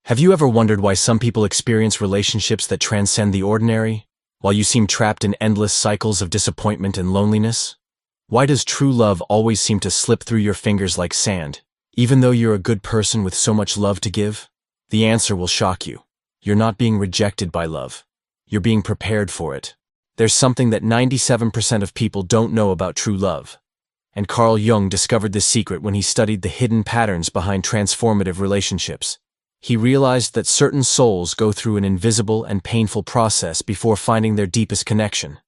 Have you ever wondered why some people experience relationships that transcend the ordinary, while you seem trapped in endless cycles of disappointment and loneliness? Why does true love always seem to slip through your fingers like sand, even though you're a good person with so much love to give? The answer will shock you. You're not being rejected by love. You're being prepared for it. There's something that 97% of people don't know about true love. And Carl Jung discovered this secret when he studied the hidden patterns behind transformative relationships. He realized that certain souls go through an invisible and painful process before finding their deepest connection.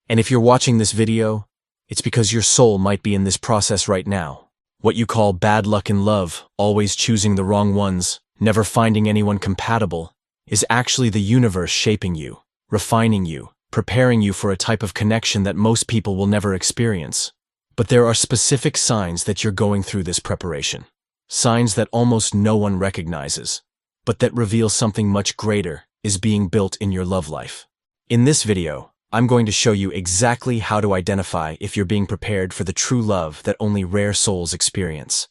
And if you're watching this video, it's because your soul might be in this process right now. What you call bad luck in love, always choosing the wrong ones, never finding anyone compatible, is actually the universe shaping you, refining you, preparing you for a type of connection that most people will never experience. But there are specific signs that you're going through this preparation. Signs that almost no one recognizes, but that reveal something much greater is being built in your love life. In this video, I'm going to show you exactly how to identify if you're being prepared for the true love that only rare souls experience.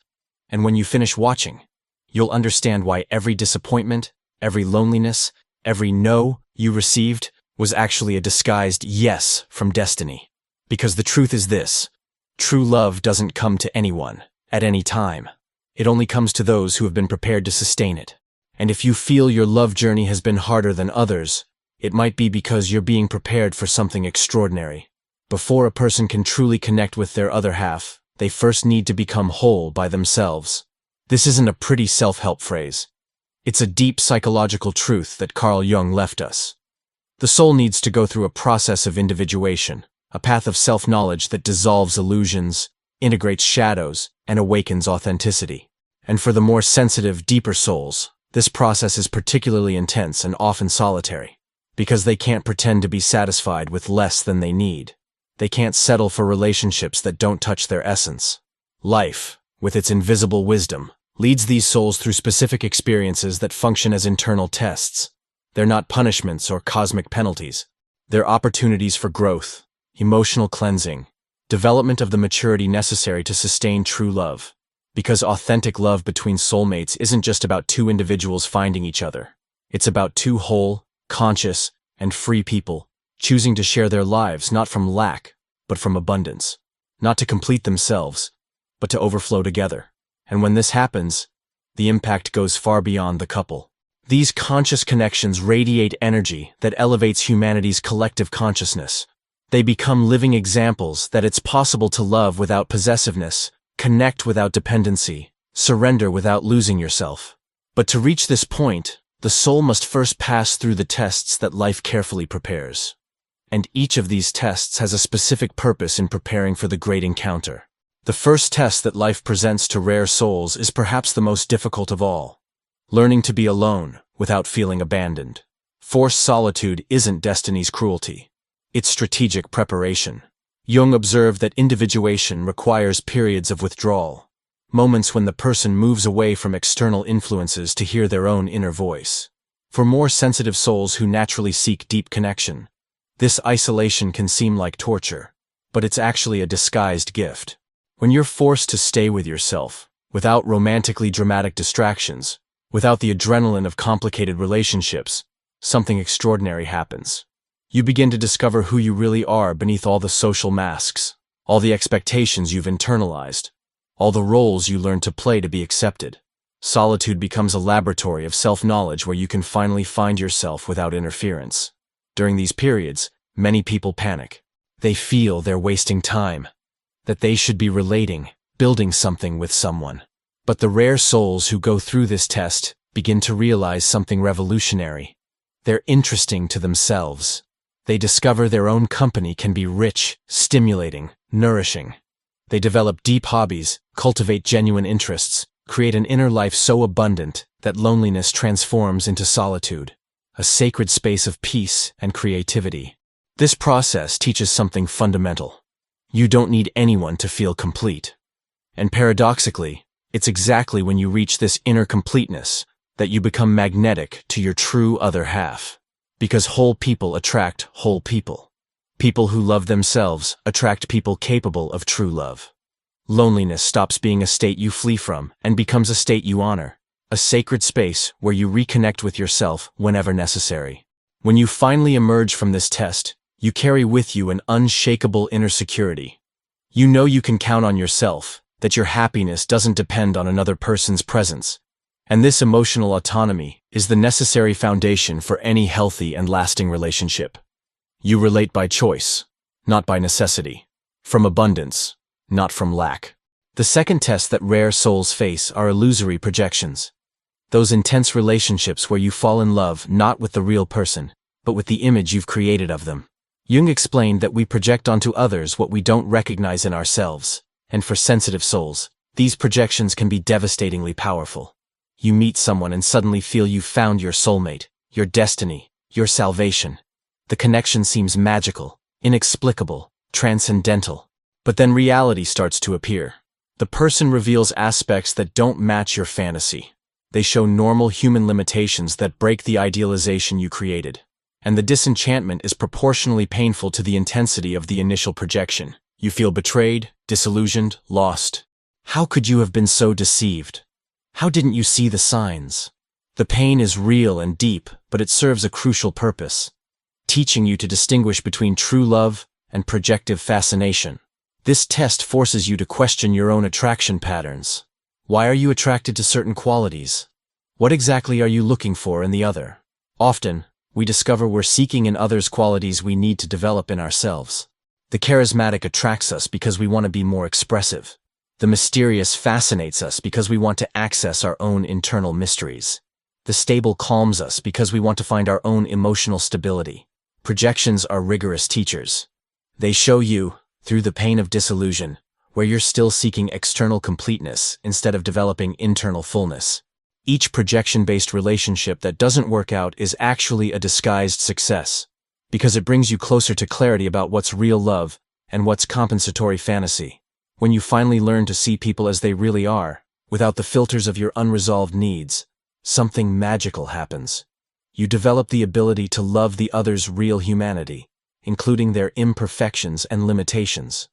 And when you finish watching, you'll understand why every disappointment, every loneliness, every no you received was actually a disguised yes from destiny. Because the truth is this: true love doesn't come to anyone, at any time. It only comes to those who have been prepared to sustain it. And if you feel your love journey has been harder than others, it might be because you're being prepared for something extraordinary. Before a person can truly connect with their other half, they first need to become whole by themselves. This isn't a pretty self-help phrase. It's a deep psychological truth that Carl Jung left us. The soul needs to go through a process of individuation, a path of self-knowledge that dissolves illusions, integrates shadows, and awakens authenticity. And for the more sensitive, deeper souls, this process is particularly intense and often solitary, because they can't pretend to be satisfied with less than they need. They can't settle for relationships that don't touch their essence. Life, with its invisible wisdom, leads these souls through specific experiences that function as internal tests. They're not punishments or cosmic penalties. They're opportunities for growth, emotional cleansing, development of the maturity necessary to sustain true love. Because authentic love between soulmates isn't just about two individuals finding each other. It's about two whole, conscious, and free people, choosing to share their lives not from lack, but from abundance. Not to complete themselves, but to overflow together. And when this happens, the impact goes far beyond the couple. These conscious connections radiate energy that elevates humanity's collective consciousness. They become living examples that it's possible to love without possessiveness, connect without dependency, surrender without losing yourself. But to reach this point, the soul must first pass through the tests that life carefully prepares. And each of these tests has a specific purpose in preparing for the great encounter. The first test that life presents to rare souls is perhaps the most difficult of all: learning to be alone without feeling abandoned. Forced solitude isn't destiny's cruelty. It's strategic preparation. Jung observed that individuation requires periods of withdrawal, moments when the person moves away from external influences to hear their own inner voice. For more sensitive souls who naturally seek deep connection, this isolation can seem like torture, but it's actually a disguised gift. When you're forced to stay with yourself, without romantically dramatic distractions, without the adrenaline of complicated relationships, something extraordinary happens. You begin to discover who you really are beneath all the social masks, all the expectations you've internalized, all the roles you learned to play to be accepted. Solitude becomes a laboratory of self-knowledge where you can finally find yourself without interference. During these periods, many people panic. They feel they're wasting time, that they should be relating, building something with someone. But the rare souls who go through this test begin to realize something revolutionary. They're interesting to themselves. They discover their own company can be rich, stimulating, nourishing. They develop deep hobbies, cultivate genuine interests, create an inner life so abundant that loneliness transforms into solitude, a sacred space of peace and creativity. This process teaches something fundamental. You don't need anyone to feel complete. And paradoxically, it's exactly when you reach this inner completeness that you become magnetic to your true other half. Because whole people attract whole people. People who love themselves attract people capable of true love. Loneliness stops being a state you flee from and becomes a state you honor, a sacred space where you reconnect with yourself whenever necessary. When you finally emerge from this test, you carry with you an unshakable inner security. You know you can count on yourself, that your happiness doesn't depend on another person's presence. And this emotional autonomy is the necessary foundation for any healthy and lasting relationship. You relate by choice, not by necessity. From abundance, not from lack. The second test that rare souls face are illusory projections. Those intense relationships where you fall in love not with the real person, but with the image you've created of them. Jung explained that we project onto others what we don't recognize in ourselves, and for sensitive souls, these projections can be devastatingly powerful. You meet someone and suddenly feel you've found your soulmate, your destiny, your salvation. The connection seems magical, inexplicable, transcendental. But then reality starts to appear. The person reveals aspects that don't match your fantasy. They show normal human limitations that break the idealization you created. And the disenchantment is proportionally painful to the intensity of the initial projection. You feel betrayed, disillusioned, lost. How could you have been so deceived? How didn't you see the signs? The pain is real and deep, but it serves a crucial purpose, teaching you to distinguish between true love and projective fascination. This test forces you to question your own attraction patterns. Why are you attracted to certain qualities? What exactly are you looking for in the other? Often, we discover we're seeking in others qualities we need to develop in ourselves. The charismatic attracts us because we want to be more expressive. The mysterious fascinates us because we want to access our own internal mysteries. The stable calms us because we want to find our own emotional stability. Projections are rigorous teachers. They show you, through the pain of disillusion, where you're still seeking external completeness instead of developing internal fullness. Each projection-based relationship that doesn't work out is actually a disguised success, because it brings you closer to clarity about what's real love and what's compensatory fantasy. When you finally learn to see people as they really are, without the filters of your unresolved needs, something magical happens. You develop the ability to love the other's real humanity, including their imperfections and limitations.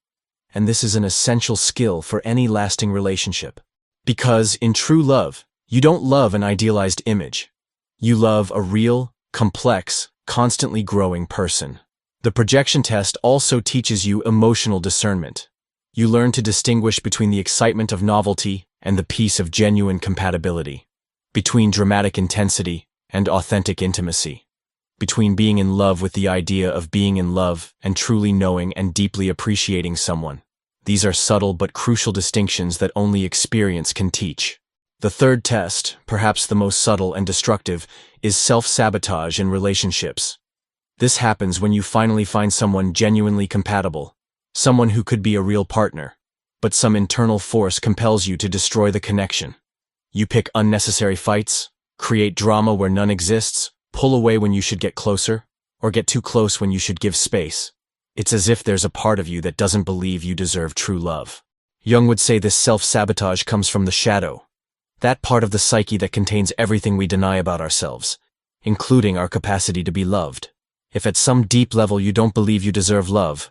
And this is an essential skill for any lasting relationship. Because, in true love, you don't love an idealized image. You love a real, complex, constantly growing person. The projection test also teaches you emotional discernment. You learn to distinguish between the excitement of novelty and the peace of genuine compatibility, between dramatic intensity and authentic intimacy, between being in love with the idea of being in love and truly knowing and deeply appreciating someone. These are subtle but crucial distinctions that only experience can teach. The third test, perhaps the most subtle and destructive, is self-sabotage in relationships. This happens when you finally find someone genuinely compatible, someone who could be a real partner, but some internal force compels you to destroy the connection. You pick unnecessary fights, create drama where none exists, pull away when you should get closer, or get too close when you should give space. It's as if there's a part of you that doesn't believe you deserve true love. Jung would say this self-sabotage comes from the shadow, that part of the psyche that contains everything we deny about ourselves, including our capacity to be loved. If at some deep level you don't believe you deserve love,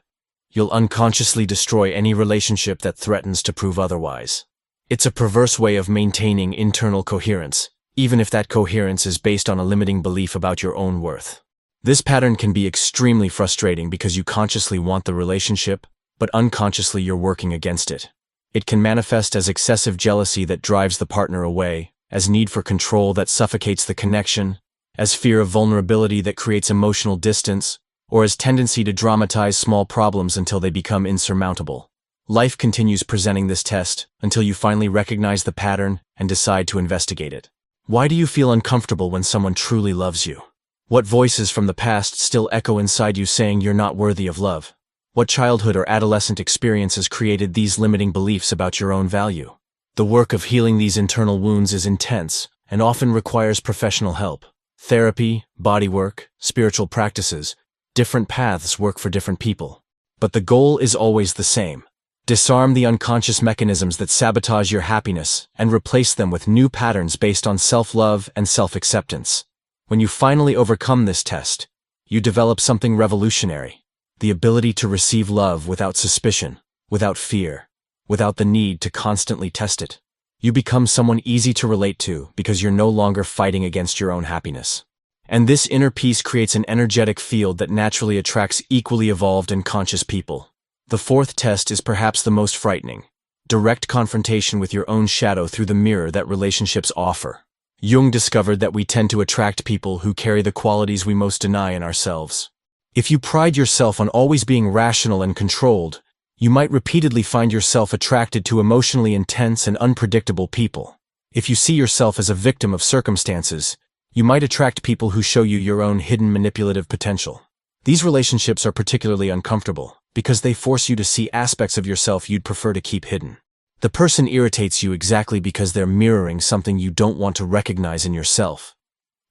you'll unconsciously destroy any relationship that threatens to prove otherwise. It's a perverse way of maintaining internal coherence, even if that coherence is based on a limiting belief about your own worth. This pattern can be extremely frustrating because you consciously want the relationship, but unconsciously you're working against it. It can manifest as excessive jealousy that drives the partner away, as need for control that suffocates the connection, as fear of vulnerability that creates emotional distance, or as tendency to dramatize small problems until they become insurmountable. Life continues presenting this test until you finally recognize the pattern and decide to investigate it. Why do you feel uncomfortable when someone truly loves you? What voices from the past still echo inside you saying you're not worthy of love? What childhood or adolescent experiences created these limiting beliefs about your own value? The work of healing these internal wounds is intense and often requires professional help. Therapy, bodywork, spiritual practices, different paths work for different people. But the goal is always the same. Disarm the unconscious mechanisms that sabotage your happiness and replace them with new patterns based on self-love and self-acceptance. When you finally overcome this test, you develop something revolutionary. The ability to receive love without suspicion, without fear, without the need to constantly test it. You become someone easy to relate to because you're no longer fighting against your own happiness. And this inner peace creates an energetic field that naturally attracts equally evolved and conscious people. The fourth test is perhaps the most frightening: direct confrontation with your own shadow through the mirror that relationships offer. Jung discovered that we tend to attract people who carry the qualities we most deny in ourselves. If you pride yourself on always being rational and controlled, you might repeatedly find yourself attracted to emotionally intense and unpredictable people. If you see yourself as a victim of circumstances, you might attract people who show you your own hidden manipulative potential. These relationships are particularly uncomfortable because they force you to see aspects of yourself you'd prefer to keep hidden. The person irritates you exactly because they're mirroring something you don't want to recognize in yourself.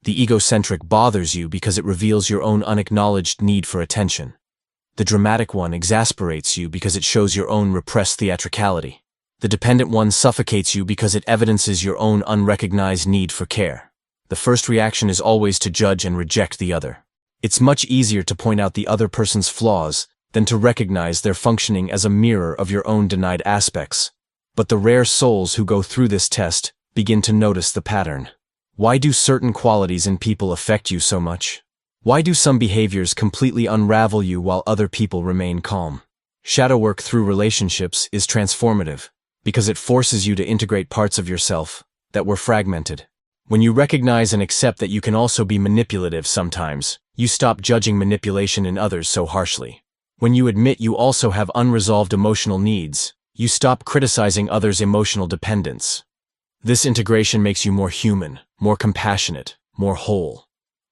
The egocentric bothers you because it reveals your own unacknowledged need for attention. The dramatic one exasperates you because it shows your own repressed theatricality. The dependent one suffocates you because it evidences your own unrecognized need for care. The first reaction is always to judge and reject the other. It's much easier to point out the other person's flaws than to recognize their functioning as a mirror of your own denied aspects. But the rare souls who go through this test begin to notice the pattern. Why do certain qualities in people affect you so much? Why do some behaviors completely unravel you while other people remain calm? Shadow work through relationships is transformative because it forces you to integrate parts of yourself that were fragmented. When you recognize and accept that you can also be manipulative sometimes, you stop judging manipulation in others so harshly. When you admit you also have unresolved emotional needs, you stop criticizing others' emotional dependence. This integration makes you more human, more compassionate, more whole.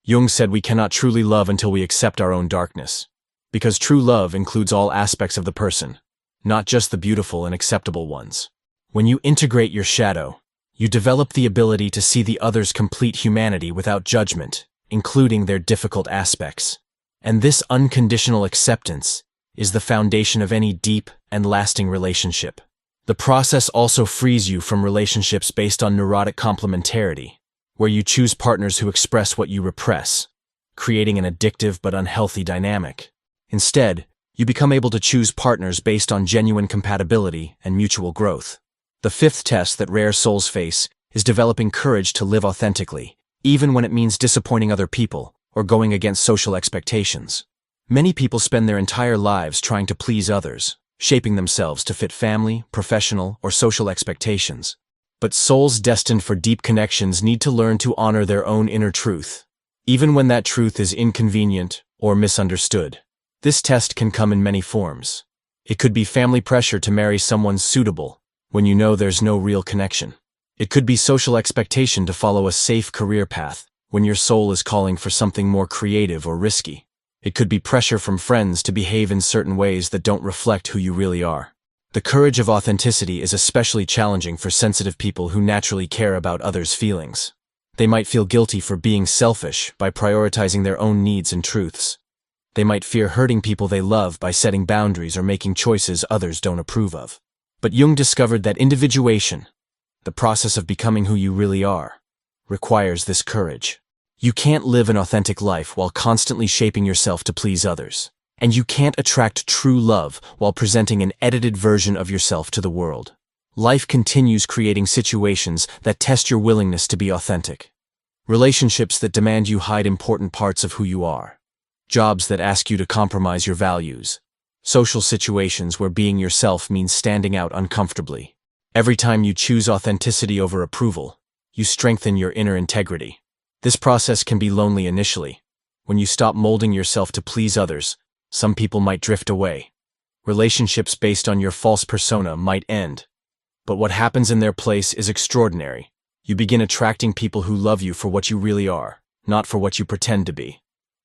Jung said we cannot truly love until we accept our own darkness. Because true love includes all aspects of the person, not just the beautiful and acceptable ones. When you integrate your shadow, you develop the ability to see the other's complete humanity without judgment, including their difficult aspects. And this unconditional acceptance is the foundation of any deep and lasting relationship. The process also frees you from relationships based on neurotic complementarity, where you choose partners who express what you repress, creating an addictive but unhealthy dynamic. Instead, you become able to choose partners based on genuine compatibility and mutual growth. The fifth test that rare souls face is developing courage to live authentically, even when it means disappointing other people or going against social expectations. Many people spend their entire lives trying to please others, shaping themselves to fit family, professional, or social expectations. But souls destined for deep connections need to learn to honor their own inner truth, even when that truth is inconvenient or misunderstood. This test can come in many forms. It could be family pressure to marry someone suitable when you know there's no real connection. It could be social expectation to follow a safe career path when your soul is calling for something more creative or risky. It could be pressure from friends to behave in certain ways that don't reflect who you really are. The courage of authenticity is especially challenging for sensitive people who naturally care about others' feelings. They might feel guilty for being selfish by prioritizing their own needs and truths. They might fear hurting people they love by setting boundaries or making choices others don't approve of. But Jung discovered that individuation, the process of becoming who you really are, requires this courage. You can't live an authentic life while constantly shaping yourself to please others. And you can't attract true love while presenting an edited version of yourself to the world. Life continues creating situations that test your willingness to be authentic. Relationships that demand you hide important parts of who you are. Jobs that ask you to compromise your values. Social situations where being yourself means standing out uncomfortably. Every time you choose authenticity over approval, you strengthen your inner integrity. This process can be lonely initially. When you stop molding yourself to please others, some people might drift away. Relationships based on your false persona might end. But what happens in their place is extraordinary. You begin attracting people who love you for what you really are, not for what you pretend to be.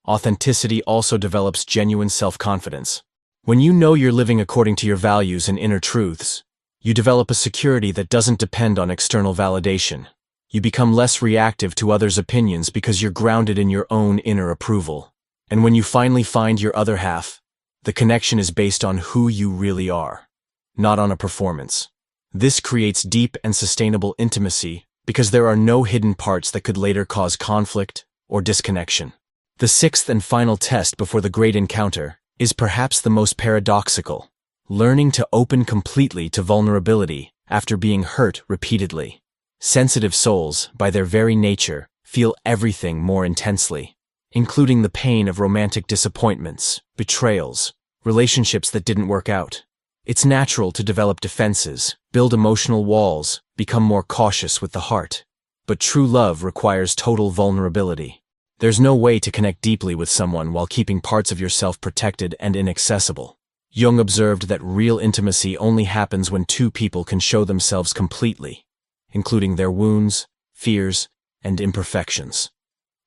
Authenticity also develops genuine self-confidence. When you know you're living according to your values and inner truths, you develop a security that doesn't depend on external validation. You become less reactive to others' opinions because you're grounded in your own inner approval. And when you finally find your other half, the connection is based on who you really are, not on a performance. This creates deep and sustainable intimacy because there are no hidden parts that could later cause conflict or disconnection. The sixth and final test before the great encounter is perhaps the most paradoxical: learning to open completely to vulnerability after being hurt repeatedly. Sensitive souls, by their very nature, feel everything more intensely, including the pain of romantic disappointments, betrayals, relationships that didn't work out. It's natural to develop defenses, build emotional walls, become more cautious with the heart. But true love requires total vulnerability. There's no way to connect deeply with someone while keeping parts of yourself protected and inaccessible. Jung observed that real intimacy only happens when two people can show themselves completely, including their wounds, fears, and imperfections.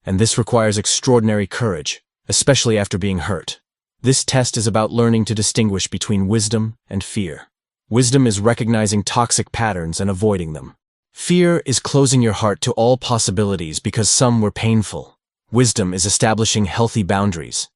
And this requires extraordinary courage, especially after being hurt. This test is about learning to distinguish between wisdom and fear. Wisdom is recognizing toxic patterns and avoiding them. Fear is closing your heart to all possibilities because some were painful. Wisdom is establishing healthy boundaries.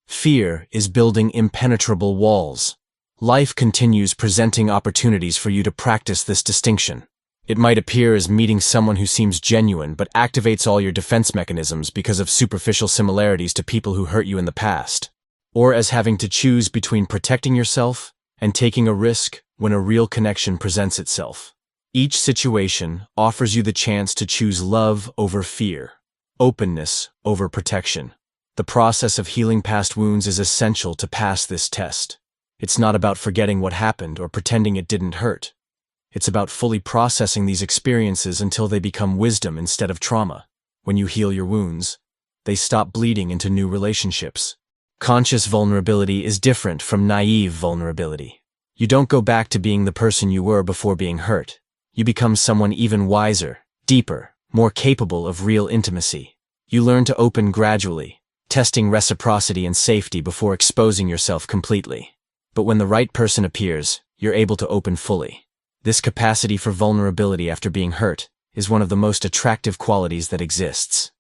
Fear is building impenetrable walls. Life continues presenting opportunities for you to practice this distinction. It might appear as meeting someone who seems genuine but activates all your defense mechanisms because of superficial similarities to people who hurt you in the past. Or as having to choose between protecting yourself and taking a risk when a real connection presents itself. Each situation offers you the chance to choose love over fear, openness over protection. The process of healing past wounds is essential to pass this test. It's not about forgetting what happened or pretending it didn't hurt. It's about fully processing these experiences until they become wisdom instead of trauma. When you heal your wounds, they stop bleeding into new relationships. Conscious vulnerability is different from naive vulnerability. You don't go back to being the person you were before being hurt. You become someone even wiser, deeper, more capable of real intimacy. You learn to open gradually, testing reciprocity and safety before exposing yourself completely. But when the right person appears, you're able to open fully. This capacity for vulnerability after being hurt is one of the most attractive qualities that exists.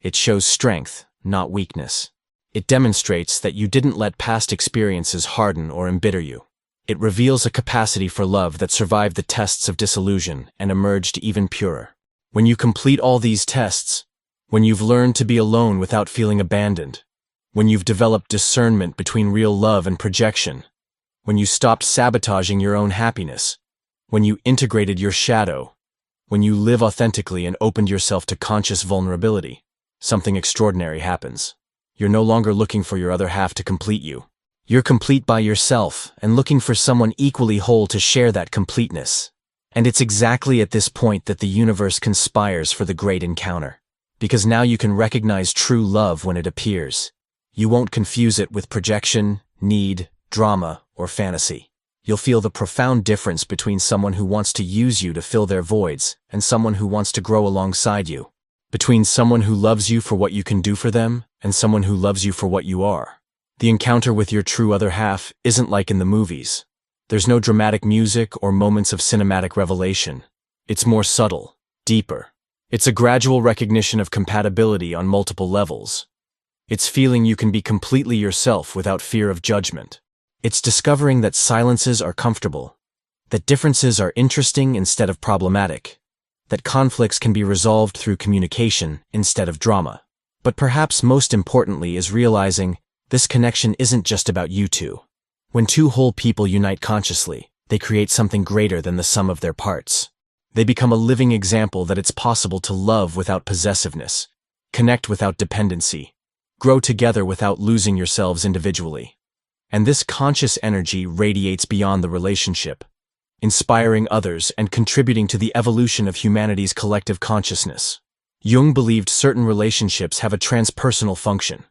It shows strength, not weakness. It demonstrates that you didn't let past experiences harden or embitter you. It reveals a capacity for love that survived the tests of disillusion and emerged even purer. When you complete all these tests, when you've learned to be alone without feeling abandoned, when you've developed discernment between real love and projection, when you stopped sabotaging your own happiness, when you integrated your shadow, when you live authentically and opened yourself to conscious vulnerability, something extraordinary happens. You're no longer looking for your other half to complete you. You're complete by yourself and looking for someone equally whole to share that completeness. And it's exactly at this point that the universe conspires for the great encounter. Because now you can recognize true love when it appears. You won't confuse it with projection, need, drama, or fantasy. You'll feel the profound difference between someone who wants to use you to fill their voids and someone who wants to grow alongside you. Between someone who loves you for what you can do for them and someone who loves you for what you are. The encounter with your true other half isn't like in the movies. There's no dramatic music or moments of cinematic revelation. It's more subtle, deeper. It's a gradual recognition of compatibility on multiple levels. It's feeling you can be completely yourself without fear of judgment. It's discovering that silences are comfortable, that differences are interesting instead of problematic, that conflicts can be resolved through communication instead of drama. But perhaps most importantly is realizing this connection isn't just about you two. When two whole people unite consciously, they create something greater than the sum of their parts. They become a living example that it's possible to love without possessiveness, connect without dependency, grow together without losing yourselves individually. And this conscious energy radiates beyond the relationship, inspiring others and contributing to the evolution of humanity's collective consciousness. Jung believed certain relationships have a transpersonal function.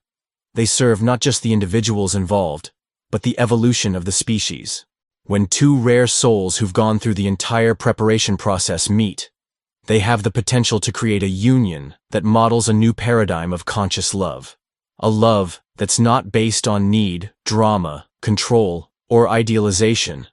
They serve not just the individuals involved, but the evolution of the species. When two rare souls who've gone through the entire preparation process meet, they have the potential to create a union that models a new paradigm of conscious love. A love that's not based on need, drama, control, or idealization,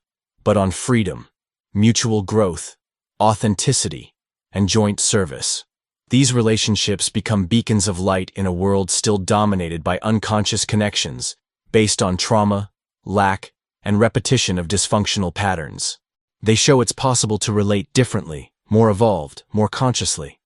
but on freedom, mutual growth, authenticity, and joint service. These relationships become beacons of light in a world still dominated by unconscious connections based on trauma, lack, and repetition of dysfunctional patterns. They show it's possible to relate differently, more evolved, more consciously.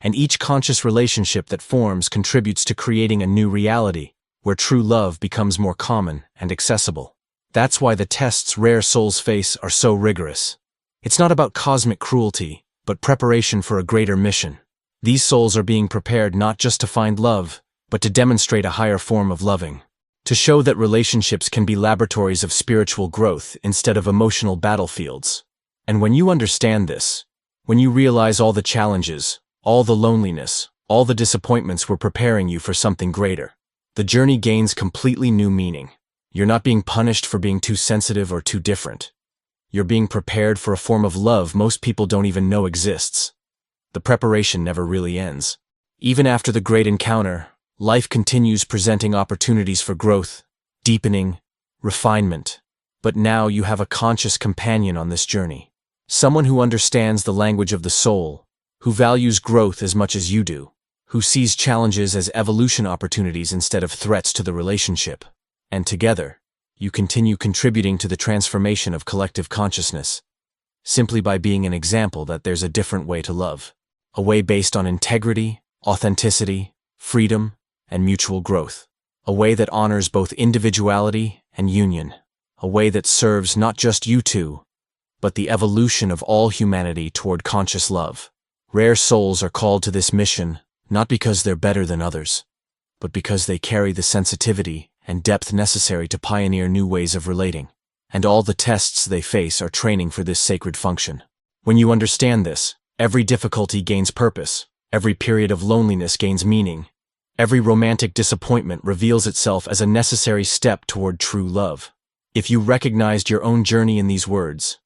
And each conscious relationship that forms contributes to creating a new reality, where true love becomes more common and accessible. That's why the tests rare souls face are so rigorous. It's not about cosmic cruelty, but preparation for a greater mission. These souls are being prepared not just to find love, but to demonstrate a higher form of loving. To show that relationships can be laboratories of spiritual growth instead of emotional battlefields. And when you understand this, when you realize all the challenges, all the loneliness, all the disappointments were preparing you for something greater, the journey gains completely new meaning. You're not being punished for being too sensitive or too different. You're being prepared for a form of love most people don't even know exists. The preparation never really ends. Even after the great encounter, life continues presenting opportunities for growth, deepening, refinement. But now you have a conscious companion on this journey. Someone who understands the language of the soul, who values growth as much as you do, who sees challenges as evolution opportunities instead of threats to the relationship. And together, you continue contributing to the transformation of collective consciousness, simply by being an example that there's a different way to love. A way based on integrity, authenticity, freedom, and mutual growth. A way that honors both individuality and union. A way that serves not just you two, but the evolution of all humanity toward conscious love. Rare souls are called to this mission, not because they're better than others, but because they carry the sensitivity and depth necessary to pioneer new ways of relating. And all the tests they face are training for this sacred function. When you understand this, every difficulty gains purpose, every period of loneliness gains meaning, every romantic disappointment reveals itself as a necessary step toward true love. If you recognized your own journey in these words,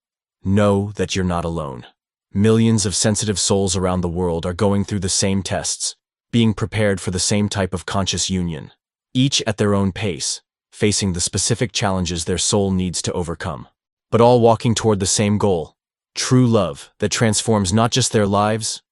know that you're not alone. Millions of sensitive souls around the world are going through the same tests, being prepared for the same type of conscious union, each at their own pace, facing the specific challenges their soul needs to overcome, but all walking toward the same goal. True love that transforms not just their lives,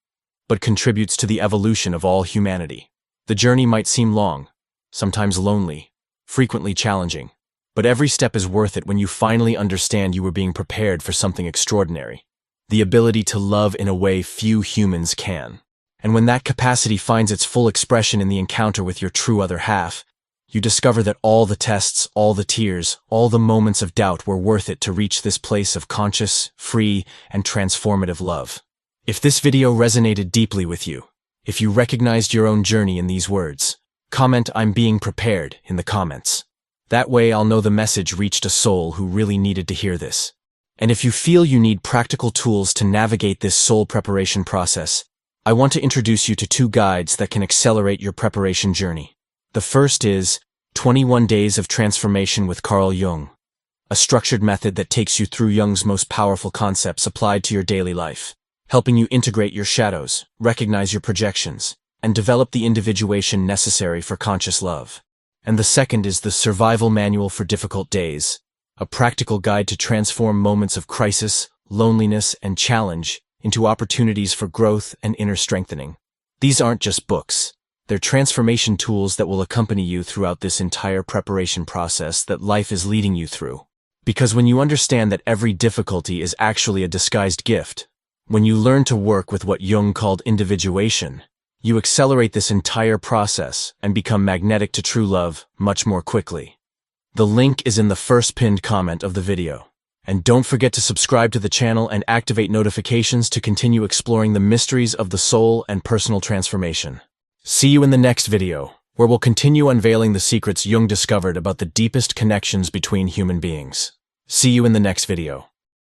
but contributes to the evolution of all humanity. The journey might seem long, sometimes lonely, frequently challenging, but every step is worth it when you finally understand you were being prepared for something extraordinary. The ability to love in a way few humans can. And when that capacity finds its full expression in the encounter with your true other half, you discover that all the tests, all the tears, all the moments of doubt were worth it to reach this place of conscious, free, and transformative love. If this video resonated deeply with you, if you recognized your own journey in these words, comment "I'm being prepared" in the comments. That way I'll know the message reached a soul who really needed to hear this. And if you feel you need practical tools to navigate this soul preparation process, I want to introduce you to 2 guides that can accelerate your preparation journey. The first is 21 Days of Transformation with Carl Jung, a structured method that takes you through Jung's most powerful concepts applied to your daily life, helping you integrate your shadows, recognize your projections, and develop the individuation necessary for conscious love. And the second is the Survival Manual for Difficult Days, a practical guide to transform moments of crisis, loneliness, and challenge into opportunities for growth and inner strengthening. These aren't just books. They're transformation tools that will accompany you throughout this entire preparation process that life is leading you through. Because when you understand that every difficulty is actually a disguised gift, when you learn to work with what Jung called individuation, you accelerate this entire process and become magnetic to true love much more quickly. The link is in the first pinned comment of the video. And don't forget to subscribe to the channel and activate notifications to continue exploring the mysteries of the soul and personal transformation. See you in the next video, where we'll continue unveiling the secrets Jung discovered about the deepest connections between human beings. See you in the next video.